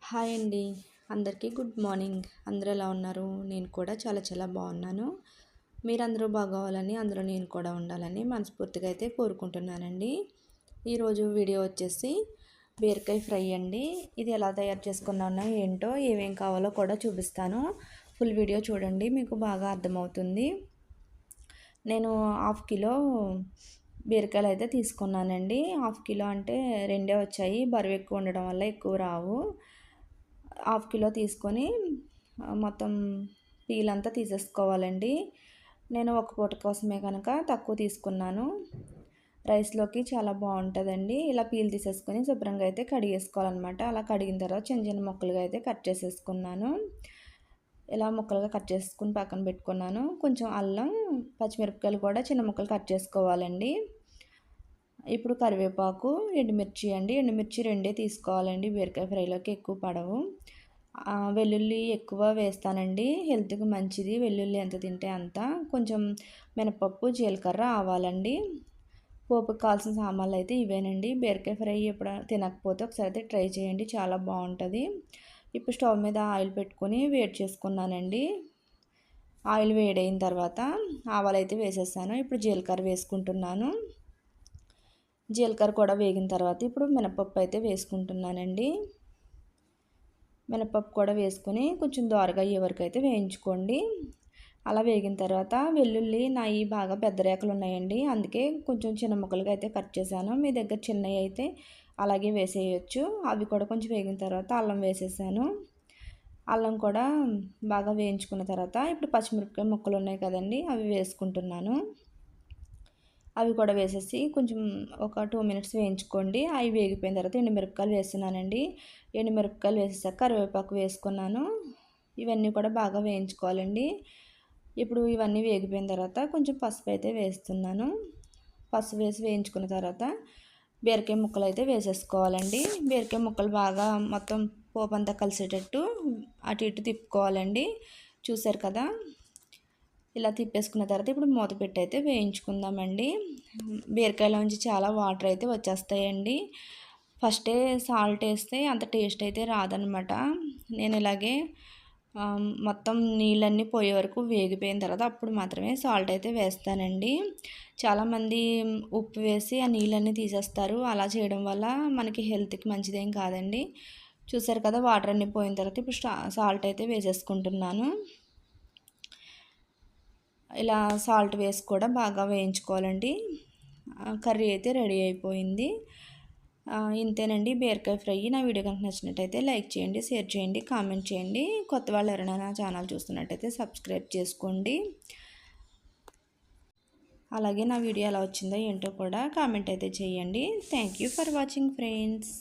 Hi అండి. అందరికీ good morning. అందరూ ఎలా ఉన్నారు? నేను కూడా చాలా చాలా బాగున్నాను. మీరందరూ బాగోవాలని, అందులో నేను కూడా ఉండాలని మనస్ఫూర్తిగా అయితే కోరుకుంటున్నానండి. ఈరోజు వీడియో వచ్చేసి బీరకాయ ఫ్రై అండి. ఇది ఎలా తయారు చేసుకున్నానో ఏంటో, ఏమేం కావాలో కూడా చూపిస్తాను. ఫుల్ వీడియో చూడండి, మీకు బాగా అర్థమవుతుంది. నేను హాఫ్ కిలో బీరకాయలు అయితే తీసుకున్నానండి. హాఫ్ కిలో అంటే రెండే వచ్చాయి, బరువు ఎక్కువ ఉండడం వల్ల ఎక్కువ రావు. హాఫ్ కిలో తీసుకొని మొత్తం పీల్ అంతా తీసేసుకోవాలండి. నేను ఒక పూట కోసమే కనుక తక్కువ తీసుకున్నాను. రైస్లోకి చాలా బాగుంటుందండి. ఇలా పీల్ తీసేసుకొని శుభ్రంగా అయితే కడిగేసుకోవాలన్నమాట. అలా కడిగిన తర్వాత చిన్న చిన్న ముక్కలుగా అయితే కట్ చేసేసుకున్నాను. ఇలా ముక్కలుగా కట్ చేసుకుని పక్కన పెట్టుకున్నాను. కొంచెం అల్లం, పచ్చిమిరపకాయలు కూడా చిన్న ముక్కలు కట్ చేసుకోవాలండి. ఇప్పుడు కరివేపాకు, ఎండుమిర్చి అండి. ఎండుమిర్చి రెండే తీసుకోవాలండి, బీరకాయ ఫ్రైలోకి ఎక్కువ పడవు. వెల్లుల్లి ఎక్కువ వేస్తానండి, హెల్త్కి మంచిది వెల్లుల్లి ఎంత తింటే అంత. కొంచెం మినపప్పు, జీలకర్ర, ఆవాలండి. పోపుకి కావాల్సిన సామాన్లు అయితే ఇవేనండి. బీరకాయ ఫ్రై ఎప్పుడు తినకపోతే ఒకసారి అయితే ట్రై చేయండి, చాలా బాగుంటుంది. ఇప్పుడు స్టవ్ మీద ఆయిల్ పెట్టుకొని వేడి చేసుకున్నానండి. ఆయిల్ వేడైన తర్వాత ఆవాలు అయితే వేసేసాను. ఇప్పుడు జీలకర్ర వేసుకుంటున్నాను. జీలకర్ర కూడా వేగిన తర్వాత ఇప్పుడు మినపప్పు అయితే వేసుకుంటున్నానండి. మినపప్పు కూడా వేసుకొని కొంచెం దోరగా అయ్యే వరకు అయితే వేయించుకోండి. అలా వేగిన తర్వాత వెల్లుల్లి నాయి బాగా పెద్ద రేఖలు ఉన్నాయండి, అందుకే కొంచెం చిన్న ముక్కలుగా అయితే కట్ చేశాను. మీ దగ్గర చిన్నవి అయితే అలాగే వేసేయచ్చు. అవి కూడా కొంచెం వేగిన తర్వాత అల్లం వేసేసాను. అల్లం కూడా బాగా వేయించుకున్న తర్వాత ఇప్పుడు పచ్చిమిరపకాయ ముక్కలు ఉన్నాయి కదండి, అవి వేసుకుంటున్నాను. అవి కూడా వేసేసి కొంచెం ఒక 2 మినిట్స్ వేయించుకోండి. అవి వేగిపోయిన తర్వాత ఎండుమిరపకాయలు వేస్తున్నానండి. ఎండుమిరపకాయలు వేసేసాక కరివేపాకు వేసుకున్నాను. ఇవన్నీ కూడా బాగా వేయించుకోవాలండి. ఇప్పుడు ఇవన్నీ వేగిపోయిన తర్వాత కొంచెం పసుపు అయితే వేస్తున్నాను. పసుపు వేసి వేయించుకున్న తర్వాత బీరకాయ ముక్కలు అయితే వేసేసుకోవాలండి. బీరకాయ ముక్కలు బాగా మొత్తం పోపు అంతా కలిసేటట్టు అటు ఇటు తిప్పుకోవాలండి. చూసారు కదా, ఇలా తిప్పేసుకున్న తర్వాత ఇప్పుడు మూత పెట్టి అయితే వేయించుకుందామండి. బీరకాయలోంచి చాలా వాటర్ అయితే వచ్చేస్తాయండి. ఫస్టే సాల్ట్ వేస్తే అంత టేస్ట్ అయితే రాదనమాట. నేను ఇలాగే మొత్తం నీళ్ళన్నీ పోయే వరకు వేగిపోయిన తర్వాత అప్పుడు మాత్రమే సాల్ట్ అయితే వేస్తానండి. చాలామంది ఉప్పు వేసి ఆ నీళ్ళన్నీ తీసేస్తారు. అలా చేయడం వల్ల మనకి హెల్త్కి మంచిదేం కాదండి. చూసారు కదా, వాటర్ అన్నీ పోయిన తర్వాత ఇప్పుడు సాల్ట్ అయితే వేసేసుకుంటున్నాను. ఇలా సాల్ట్ వేసి కూడా బాగా వేయించుకోవాలండి. కర్రీ అయితే రెడీ అయిపోయింది. ఇంతేనండి బీరకాయ ఫ్రై. నా వీడియో కనుక నచ్చినట్టయితే లైక్ చేయండి, షేర్ చేయండి, కామెంట్ చేయండి. కొత్త వాళ్ళు ఎవరైనా నా ఛానల్ చూస్తున్నట్టయితే సబ్స్క్రైబ్ చేసుకోండి. అలాగే నా వీడియో ఎలా వచ్చిందో ఏంటో కూడా కామెంట్ అయితే చేయండి. Thank you for watching friends.